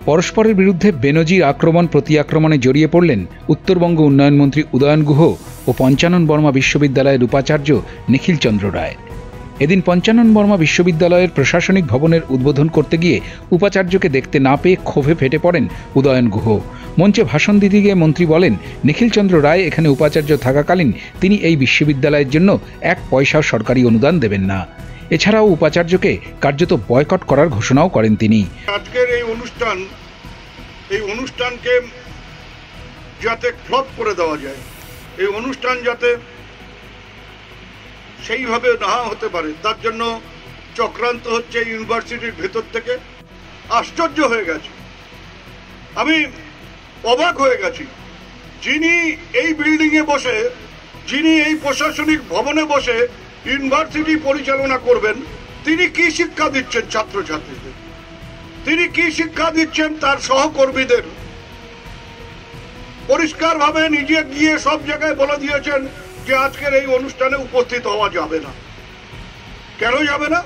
পরস্পরের বিরুদ্ধে বেনজির আক্রমণ প্রতি আক্রমণে জড়িয়ে পড়লেন উত্তরবঙ্গ উন্নয়ন মন্ত্রী উদয়ন গুহ ও পঞ্চানন বর্মা বিশ্ববিদ্যালয়ের উপাচার্য নিখিল চন্দ্র রায়। এদিন পঞ্চানন বর্মা বিশ্ববিদ্যালয়ের প্রশাসনিক ভবনের উদ্বোধন করতে গিয়ে উপাচার্যকে দেখতে না পেয়ে ক্ষোভে ফেটে পড়েন উদয়ন গুহ। মঞ্চে ভাষণ দিতে গিয়ে মন্ত্রী বলেন, নিখিল চন্দ্র রায় এখানে উপাচার্য থাকাকালীন তিনি এই বিশ্ববিদ্যালয়ের জন্য 1 পয়সাও সরকারি অনুদান দেবেন না। এছাড়াও উপাচার্যকে কার্যত বয়কট করার ঘোষণাও করেন তিনি। আজকের এই অনুষ্ঠানকে যাতে ফ্লপ করে দেওয়া যায়, এই অনুষ্ঠান যাতে সেইভাবে না হতে পারে, তার জন্য চক্রান্ত হচ্ছে ইউনিভার্সিটির ভেতর থেকে। আশ্চর্য হয়ে গেছে, আমি অবাক হয়ে গেছি। যিনি এই বিল্ডিংয়ে বসে, যিনি এই প্রশাসনিক ভবনে বসে ইউনিভার্সিটি পরিচালনা করবেন, তিনি কি শিক্ষা দিচ্ছেন ছাত্রছাত্রীদের, তিনি কি শিক্ষা দিচ্ছেন তার সহকর্মীদের? পরিষ্কারভাবে নিজে গিয়ে সব জায়গায় বলে দিয়েছেন যে আজকের এই অনুষ্ঠানে উপস্থিত হওয়া যাবে না। কেন যাবে না?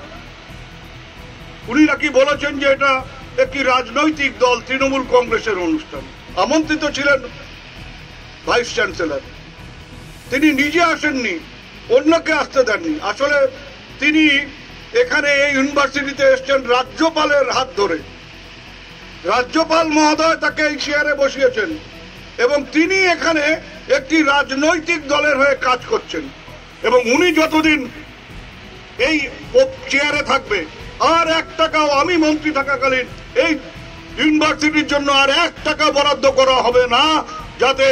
উনি নাকি বলেছেন যে এটা একটি রাজনৈতিক দল তৃণমূল কংগ্রেসের অনুষ্ঠান। আমন্ত্রিত ছিলেন ভাইস চ্যান্সেলর, তিনি নিজে আসেননি, অন্যকে আসতে দেননি। আসলে তিনি এখানে এই ইউনিভার্সিটিতে এসছেন রাজ্যপালের হাত ধরে। রাজ্যপাল মহোদয় তাকে এই চেয়ারে বসিয়েছেন এবং তিনি এখানে একটি রাজনৈতিক দলের হয়ে কাজ করছেন। এবং উনি যতদিন এই চেয়ারে থাকবে, আর 1 টাকাও আমি মন্ত্রী থাকাকালীন এই ইউনিভার্সিটির জন্য আর 1 টাকা বরাদ্দ করা হবে না, যাতে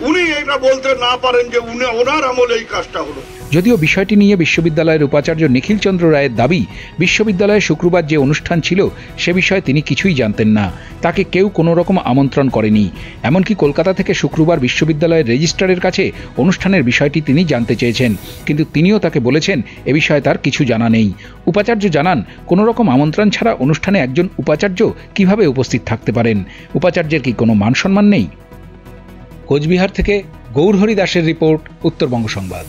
উনি এটা বলতে না পারেন যে ওনার আমলে এই কাজটা হলো। যদিও বিষয়টি নিয়ে বিশ্ববিদ্যালয়ের উপাচার্য নিখিল চন্দ্র রায়ের দাবি, বিশ্ববিদ্যালয়ে শুক্রবার যে অনুষ্ঠান ছিল সে বিষয়ে তিনি কিছুই জানতেন না, তাকে কেউ কোনো রকম আমন্ত্রণ করেনি। এমনকি কলকাতা থেকে শুক্রবার বিশ্ববিদ্যালয়ের রেজিস্ট্রারের কাছে অনুষ্ঠানের বিষয়টি তিনি জানতে চেয়েছেন, কিন্তু তিনিও তাকে বলেছেন এ বিষয়ে তার কিছু জানা নেই। উপাচার্য জানান, কোনো রকম আমন্ত্রণ ছাড়া অনুষ্ঠানে একজন উপাচার্য কিভাবে উপস্থিত থাকতে পারেন? উপাচার্যের কি কোনো মান সম্মান নেই? কোচবিহার থেকে গৌরহরি দাসের রিপোর্ট, উত্তরবঙ্গ সংবাদ।